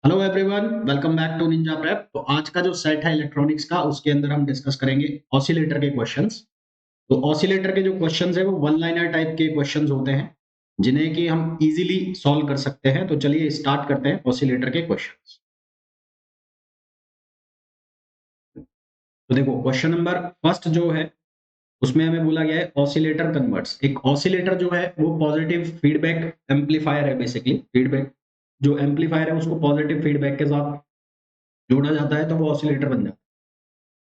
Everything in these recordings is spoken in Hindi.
Hello everyone, welcome back to Ninja Prep. तो आज का जो सेट है इलेक्ट्रॉनिक्स का, उसके अंदर हम डिस्कस करेंगे ऑसिलेटर के क्वेश्चंस। तो ऑसिलेटर के जो क्वेश्चंस है वो वन लाइनर टाइप के क्वेश्चंस होते हैं, जिन्हें कि हम इजीली सॉल्व कर सकते हैं। तो चलिए स्टार्ट करते हैं ऑसिलेटर के क्वेश्चंस। तो देखो, क्वेश्चन नंबर फर्स्ट जो है उसमें हमें बोला गया है ऑसिलेटर कन्वर्ट्स। एक ऑसिलेटर जो है वो पॉजिटिव फीडबैक एम्पलीफायर है। बेसिकली फीडबैक जो एम्पलीफायर है उसको पॉजिटिव फीडबैक के साथ जोड़ा जाता है तो वो ऑसिलेटर बन जाता है।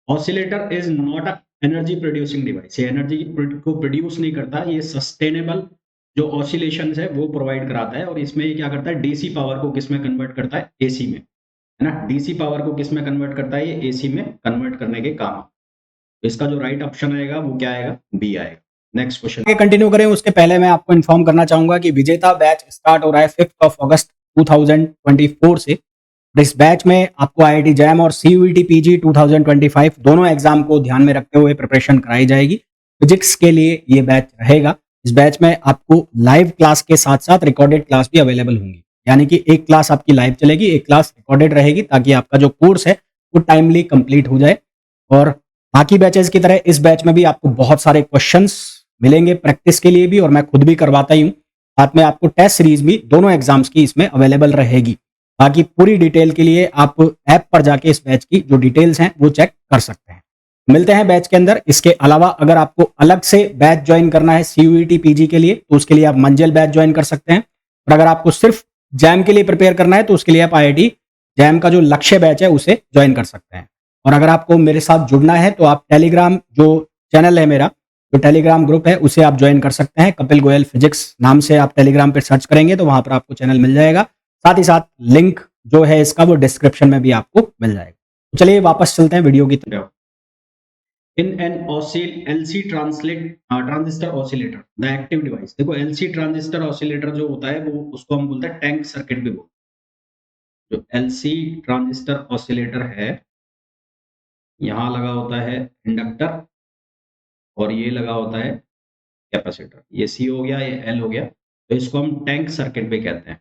Oscillator is not a energy producing device. ये एनर्जी को प्रोड्यूस नहीं करता, ये सस्टेनेबल जो ऑसिलेशंस है वो प्रोवाइड कराता है। और इसमें ये क्या करता है, डीसी पावर को किस में कन्वर्ट करता है, एसी में, है ना। डीसी पावर को किस में कन्वर्ट करता है, ये एसी में कन्वर्ट करने के काम। तो इसका जो राइट ऑप्शन आएगा वो क्या आएगा, बी आएगा। Next question. आगे कंटिन्यू करें उसके पहले मैं आपको इन्फॉर्म करना चाहूंगा कि विजेता बैच स्टार्ट हो रहा है 5 अगस्त 2024 से। इस बैच में आपको आईआईटी जैम और सीयूईटी पीजी 2025 दोनों एग्जाम को ध्यान में रखते हुए प्रिपरेशन कराई जाएगी। फिजिक्स के लिए ये बैच रहेगा। इस बैच में आपको लाइव क्लास के साथ साथ रिकॉर्डेड क्लास भी अवेलेबल होंगी, यानी कि एक क्लास आपकी लाइव चलेगी, एक क्लास रिकॉर्डेड रहेगी, ताकि आपका जो कोर्स है वो टाइमली कंप्लीट हो जाए। और बाकी बैचेस की तरह इस बैच में भी आपको बहुत सारे क्वेश्चंस मिलेंगे प्रैक्टिस के लिए भी, और मैं खुद भी करवाता ही हूँ। साथ में आपको टेस्ट सीरीज भी दोनों एग्जाम्स की इसमें अवेलेबल रहेगी। बाकी पूरी डिटेल के लिए आप ऐप पर जाके इस बैच की जो डिटेल्स हैं वो चेक कर सकते हैं। मिलते हैं बैच के अंदर। इसके अलावा अगर आपको अलग से बैच ज्वाइन करना है सीयूईटी पीजी के लिए, तो उसके लिए आप मंजिल बैच ज्वाइन कर सकते हैं। और अगर आपको सिर्फ जैम के लिए प्रिपेयर करना है तो उसके लिए आप आईआईटी जैम का जो लक्ष्य बैच है उसे ज्वाइन कर सकते हैं। और अगर आपको मेरे साथ जुड़ना है तो आप टेलीग्राम जो चैनल है मेरा, जो टेलीग्राम ग्रुप है, उसे आप ज्वाइन कर सकते हैं। कपिल गोयल फिजिक्स नाम से आप टेलीग्राम पर सर्च करेंगे तो वहां पर आपको चैनल मिल जाएगा। साथ ही साथ लिंक जो है इसका वो डिस्क्रिप्शन में भी आपको मिल जाएगा। तो चलिए वापस चलते हैं वीडियो की तरफ। In an LC transistor oscillator the active device. देखो, एलसी ट्रांजिस्टर ऑसिलेटर जो होता है वो उसको हम बोलते हैं टैंक सर्किट भी बोलते हैं। जो एलसी ट्रांजिस्टर ऑसिलेटर है, यहाँ लगा होता है इंडक्टर और ये लगा होता है कैपेसिटर। ये सी हो गया, ये एल हो गया, तो इसको हम टैंक सर्किट भी कहते हैं,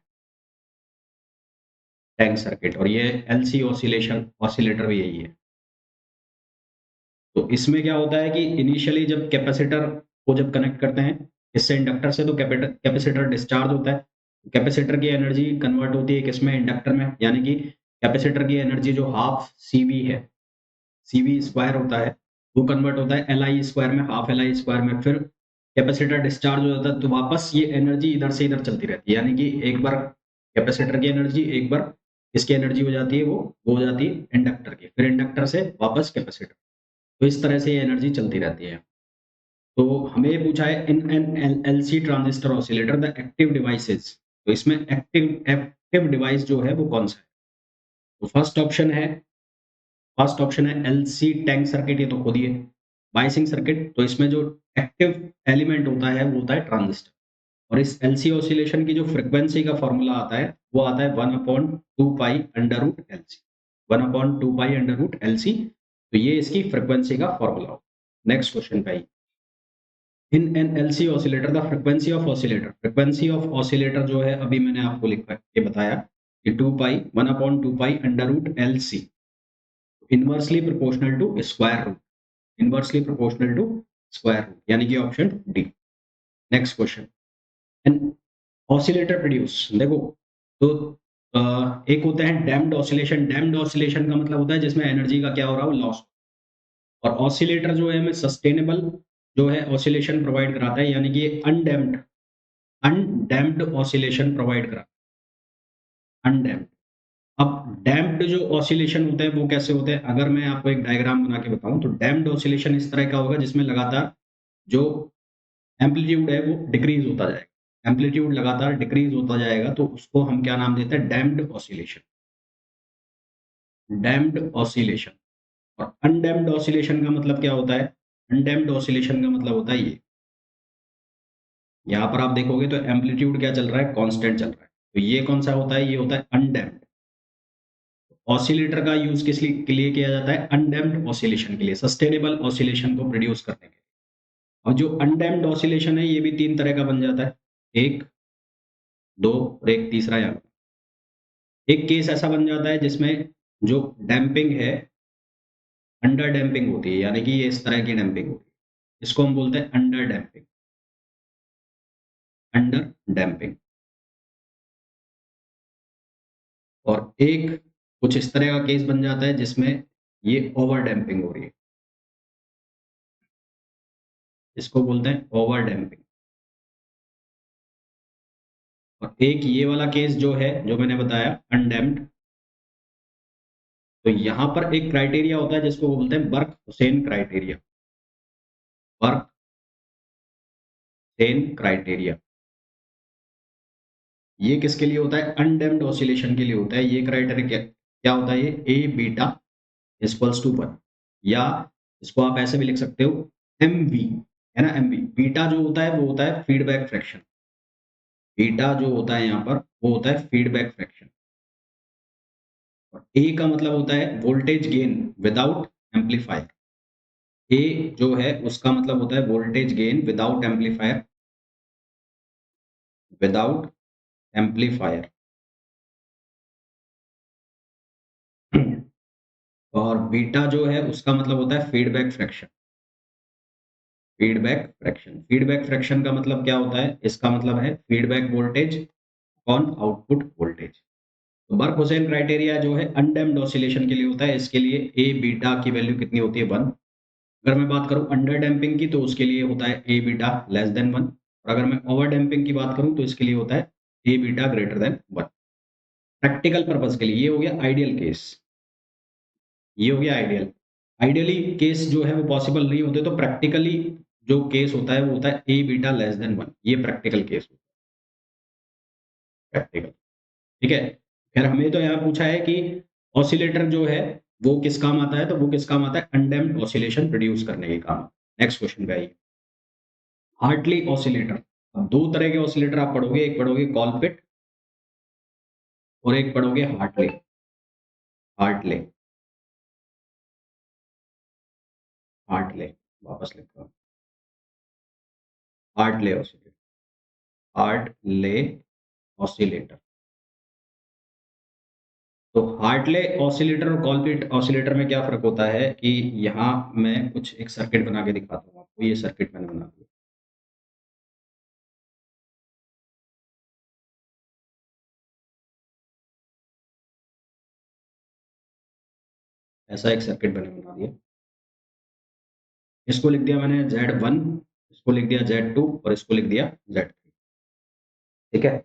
टैंक सर्किट। और ये एलसी ऑसिलेशन ऑसिलेटर भी यही है। तो इसमें क्या होता है कि इनिशियली जब कैपेसिटर को जब कनेक्ट करते हैं इससे इंडक्टर से, तो कैपेसिटर डिस्चार्ज होता है। कैपेसिटर की एनर्जी कन्वर्ट होती है किसमें, इंडक्टर में। यानी कि कैपेसिटर की एनर्जी जो हाफ सीवी है, सीवी स्क्वायर होता है, वो कन्वर्ट होता है एल आई स्क्वायर में, हाफ एल आई स्क्वायर में। फिर कैपेसिटर डिस्चार्ज हो जाता है तो वापस ये एनर्जी इधर से इधर चलती रहती है। यानी कि एक बार कैपेसिटर की एनर्जी, एक बार इसकी एनर्जी हो जाती है, वो हो जाती है इंडक्टर की, फिर इंडक्टर से वापस कैपेसिटर। तो इस तरह से ये एनर्जी चलती रहती है। तो हमें ये पूछा है in an LC transistor oscillator the active devices. तो इसमें एक्टिव एक्टिव डिवाइस जो है वो कौन सा है। तो फर्स्ट ऑप्शन है एलसी टैंक सर्किट। ये तो खुद ही है बाइसिंग सर्किट। तो इसमें जो एक्टिव एलिमेंट होता है वो होता है ट्रांजिस्टर। और इस एलसी ऑसिलेशन की जो फ्रीक्वेंसी का फॉर्मूला आता है वो आता है 1/2 pi under root LC. 1/2 pi under root LC. तो ये इसकी फ्रीक्वेंसी का फॉर्मूला हो। नेक्स्ट क्वेश्चन पे in an LC oscillator the frequency of oscillator जो है अभी मैंने आपको लिखा ये बताया कि 1/2 pi under root LC inversely proportional to square root, inversely proportional to square root, यानी कि option D. Next question, an oscillator produce. देखो, तो एक होता है डैम्प्ड ऑसिलेशन। डैम्प्ड ऑसिलेशन का मतलब होता है जिसमें एनर्जी का क्या हो रहा हो, लॉस। और ऑसिलेटर जो है हमें सस्टेनेबल जो है ऑसिलेशन प्रोवाइड कराता है, यानी कि अनडैम्प्ड अनडैम्प्ड ऑसिलेशन प्रोवाइड करा। अनडैम्प्ड। अब डैम्प्ड जो ऑसिलेशन होते हैं वो कैसे होते हैं, अगर मैं आपको एक डायग्राम बना के बताऊं तो डैम्प्ड ऑसिलेशन इस तरह का होगा जिसमें लगातार जो एम्पलीट्यूड है वो डिक्रीज होता जाएगा। एम्पलीट्यूड लगातार डिक्रीज होता जाएगा तो उसको हम क्या नाम देते हैं, डैम्प्ड ऑसिलेशन। Damped oscillation. और अनडैम्प्ड ऑसिलेशन का मतलब क्या होता है, अनडैम्प्ड ऑसिलेशन का मतलब होता है ये, यहाँ पर आप देखोगे तो एम्पलीट्यूड क्या चल रहा है, कांस्टेंट चल रहा है। तो ये कौन सा होता है, ये होता है अनडैम्प्ड। ऑसिलेटर का यूज के लिए किया जाता है, अनडैम्प्ड ऑसिलेशन के लिए, सस्टेनेबल ऑसिलेशन को प्रोड्यूस करने के लिए। और जो अनडैम्प्ड ऑसिलेशन है ये भी तीन तरह का बन जाता है, एक, दो और एक तीसरा यहाँ। एक केस ऐसा बन जाता है जिसमें जो डैम्पिंग है अंडर डैम्पिंग होती है, यानी कि ये इस तरह की डैम्पिंग होती है, इसको हम बोलते हैं अंडर डैम्पिंग। Under damping. और एक कुछ इस तरह का केस बन जाता है जिसमें ये ओवर डैम्पिंग हो रही है, इसको बोलते हैं ओवर डैम्पिंग। और एक ये वाला केस जो है, जो मैंने बताया अनडैम्प्ड, तो यहां पर एक क्राइटेरिया होता है जिसको बोलते हैं बर्क हुसैन क्राइटेरिया। बर्क हुसैन क्राइटेरिया। ये किसके लिए होता है? अनडैम्प्ड ऑसिलेशन के लिए होता है। ये क्राइटेरिया क्या होता है? ये ए बीटा इक्वल्स टू 1, या इसको आप ऐसे भी लिख सकते हो एम वी, है ना। एम वी बीटा जो होता है वो होता है फीडबैक फ्रैक्शन। बीटा जो होता है यहाँ पर वो होता है फीडबैक फ्रैक्शन। और ए का मतलब होता है वोल्टेज गेन विदाउट एम्पलीफायर। ए जो है उसका मतलब होता है voltage gain without amplifier, without amplifier. और बीटा जो है उसका मतलब होता है feedback fraction. Feedback fraction, feedback fraction का मतलब क्या होता है? इसका मतलब है feedback voltage on output voltage. तो बर्क हुसैन क्राइटेरिया जो है अनडैम्प्ड ऑसिलेशन के लिए होता है। इसके लिए ए बीटा की वैल्यू कितनी होती है? 1। अगर मैं बात करूं अंडर डैम्पिंग की तो उसके लिए होता है ए बीटा लेस देन 1। और अगर मैं ओवर डैम्पिंग की बात करूं तो इसके लिए होता है a beta greater than 1। Practical purpose के लिए ये हो गया आइडियल केस, ये हो गया आइडियल। आइडियली केस जो है वो पॉसिबल नहीं होते, तो प्रैक्टिकली जो केस होता है वो होता है ए बीटा लेस देन 1। ये प्रैक्टिकल केस होता है, प्रैक्टिकल। ठीक है। फिर हमें तो यहाँ पूछा है कि ऑसिलेटर जो है वो किस काम आता है, तो वो किस काम आता है? अनडैम्प्ड ऑसिलेशन प्रोड्यूस करने के काम। नेक्स्ट क्वेश्चन पे आइए। Hartley oscillator. अब दो तरह के ऑसिलेटर आप पढ़ोगे, एक पढ़ोगे कॉलपिट और एक पढ़ोगे हार्टले। हार्टले, हार्टले, वापस लिखता हूँ। Hartley oscillator, Hartley oscillator. तो हार्टले ऑसिलेटर और कॉलपिट ऑसिलेटर में क्या फर्क होता है कि यहाँ मैं कुछ एक सर्किट बना के दिखाता हूँ आपको। ये सर्किट मैंने बना दिया, ऐसा एक सर्किट मैंने बना दिया। इसको लिख दिया मैंने Z1, इसको लिख दिया Z2 और इसको लिख दिया Z3। ठीक है।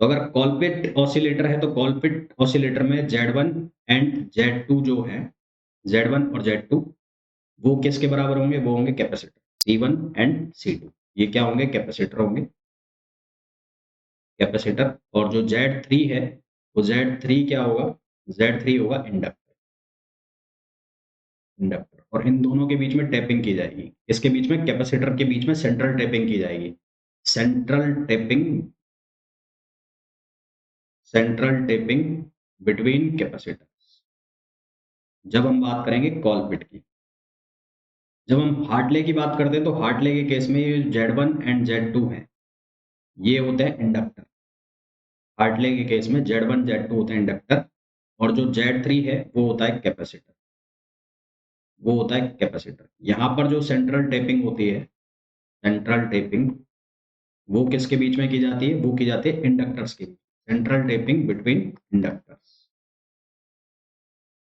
तो अगर कॉलपिट ऑसिलेटर है तो कॉलपिट ऑसिलेटर में Z1 एंड Z2 जो है, Z1 और Z2 वो किसके बराबर होंगे? वो होंगे कैपेसिटर C1 एंड C2। ये क्या होंगे? कैपेसिटर होंगे, कैपेसिटर। और जो Z3 है वो Z3 क्या होगा? Z3 होगा इंडक्टर, इंडक्टर। और इन दोनों के बीच में टैपिंग की जाएगी। इसके बीच में, कैपेसिटर के बीच में सेंट्रल टैपिंग की जाएगी। Central tapping, central tapping between capacitors, जब हम बात करेंगे कॉलपिट की। जब हम हार्टले की बात करते हैं तो हार्टले के केस में ये Z1 एंड Z2 हैं, ये होते हैं इंडक्टर। हार्टले के केस में Z1 Z2 होते हैं इंडक्टर, और जो Z3 है वो होता है कैपेसिटर, वो होता है कैपेसिटर। यहाँ पर जो सेंट्रल टेपिंग होती है, सेंट्रल टेपिंग, वो किसके बीच में की जाती है? वो की जाती है इंडक्टर्स के बीच। Central tapping between inductors.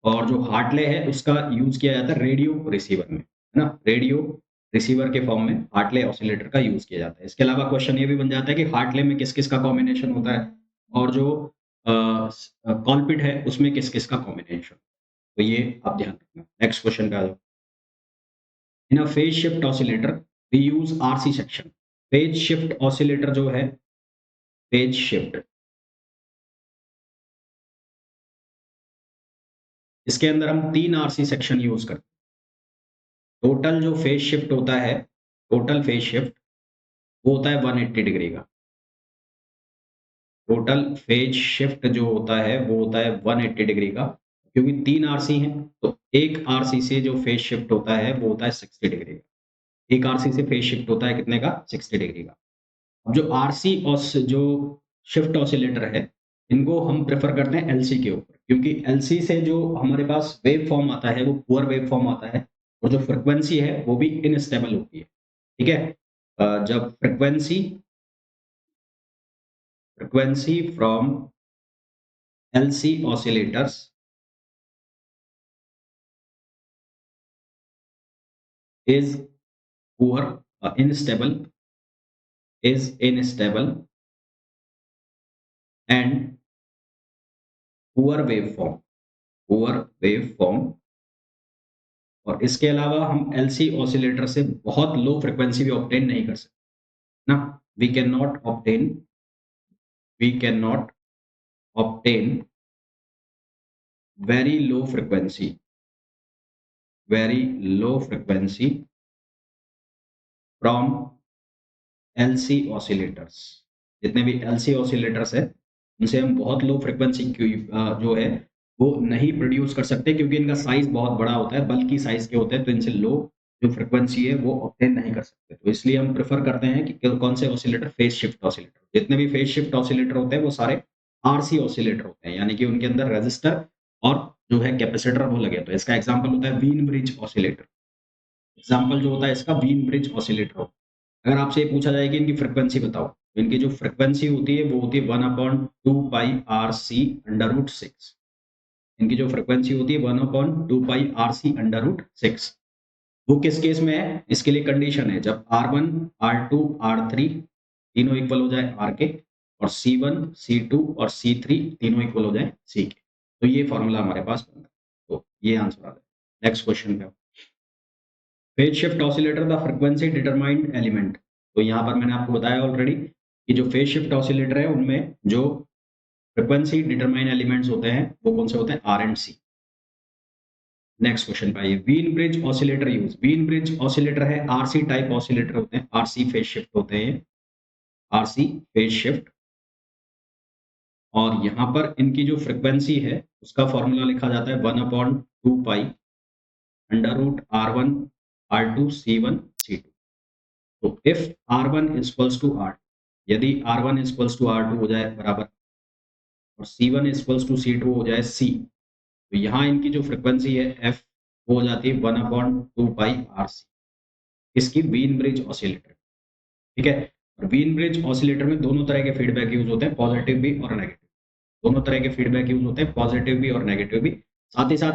और जो हार्टले है उसका यूज किया जाता है रेडियो रिसीवर में, है ना। रेडियो रिसीवर के फॉर्म में हार्टले ऑसिलेटर का यूज किया जाता है। इसके अलावा क्वेश्चन ये भी बन जाता है कि हार्टले में किस किस का कॉम्बिनेशन होता है, और जो कॉलपिट है उसमें किस किस का कॉम्बिनेशन। तो ये आप ध्यान रखना। नेक्स्ट क्वेश्चन का, in a phase shift oscillator we use RC section. Phase shift oscillator जो है, फेज शिफ्ट, इसके अंदर हम 3 आरसी सेक्शन यूज करते हैं। टोटल जो फेज शिफ्ट होता है, टोटल फेज शिफ्ट वो होता है 180 डिग्री का। टोटल फेज शिफ्ट जो होता है वो होता है 180 डिग्री का। क्योंकि 3 आरसी हैं तो एक आरसी से जो फेज शिफ्ट होता है वो होता है 60 डिग्री का। एक आरसी से फेज शिफ्ट होता है कितने का? 60 डिग्री का। अब जो आरसी जो शिफ्ट ऑसिलेटर है, इनको हम प्रेफर करते हैं एलसी के ऊपर, क्योंकि एलसी से जो हमारे पास वेव फॉर्म आता है वो पुअर वेव फॉर्म आता है और जो फ्रिक्वेंसी है वो भी इनस्टेबल होती है। ठीक है? जब frequency from LC oscillators is poor, unstable, is unstable and poor waveform। और इसके अलावा हम एलसी ऑसिलेटर से बहुत लो फ्रिक्वेंसी भी ऑब्टेन नहीं कर सकते ना। We can not obtain very low frequency from LC oscillators. जितने भी एलसी ऑसिलेटर्स है उनसे हम बहुत लो फ्रिक्वेंसी जो है वो नहीं प्रोड्यूस कर सकते, क्योंकि इनका साइज बहुत बड़ा होता है, बल्कि साइज के होते हैं, तो इनसे लो जो फ्रिक्वेंसी है वो ऑब्टेन नहीं कर सकते। तो इसलिए हम प्रेफर करते हैं कि कौन से ऑसिलेटर, फेज शिफ्ट ऑसिलेटर। जितने भी फेज शिफ्ट ऑसिलेटर होते हैं वो सारे आरसी ऑसिलेटर होते हैं, यानी कि उनके अंदर रेजिस्टर और जो है कैपेसिटर वो लगे। तो इसका एग्जाम्पल होता है वीन ब्रिज ऑसिलेटर। एग्जाम्पल जो होता है इसका वीन ब्रिज ऑसिलेटर होता है। अगर आपसे ये पूछा जाए कि इनकी फ्रिक्वेंसी बताओ, तो इनकी जो फ्रिक्वेंसी होती है वो होती है 1/2πRC√6। इनकी जो फ्रिक्वेंसी होती है 1/2πRC√6। वो किस केस में है? इसके लिए कंडीशन है जब R1, R2, R3 तीनों इक्वल हो जाए R के, और C1, C2 और C3 तीनों इक्वल हो जाए C के। तो ये फॉर्मूला हमारे पास बनता है। तो ये आंसर आ जाए। नेक्स्ट क्वेश्चन पे phase shift oscillator the frequency determined element. तो यहाँ पर मैंने आपको बताया ऑलरेडी कि जो फेज शिफ्ट ऑसिलेटर है उनमें जो फ्रीक्वेंसी डिटरमाइन एलिमेंट्स होते हैं वो कौन से होते हैं? R and C. Next question पे आइए, Wien bridge oscillator use. Wien bridge oscillator है आरसी टाइप ऑसिलेटर होते हैं, आरसी फेज शिफ्ट होते हैं, आरसी फेज शिफ्ट। और यहाँ पर इनकी जो फ्रीक्वेंसी है उसका फॉर्मूला लिखा जाता है 1/2π√R1 R2 C1 C2। तो if R1 equals to R, यदि R1 इक्वल्स टू R2 हो जाए बराबर और C1 इक्वल्स टू C2 हो जाए C, तो यहाँ इनकी जो फ्रीक्वेंसी है F वो हो जाती है 1/2πRC। इसकी व्हीन ब्रिज ऑसिलेटर। ठीक है? और व्हीन ब्रिज ऑसिलेटर में दोनों तरह के फीडबैक यूज होते हैं, पॉजिटिव भी और नेगेटिव। दोनों तरह के फीडबैक यूज होते हैं, पॉजिटिव भी और नेगेटिव भी। साथ ही साथ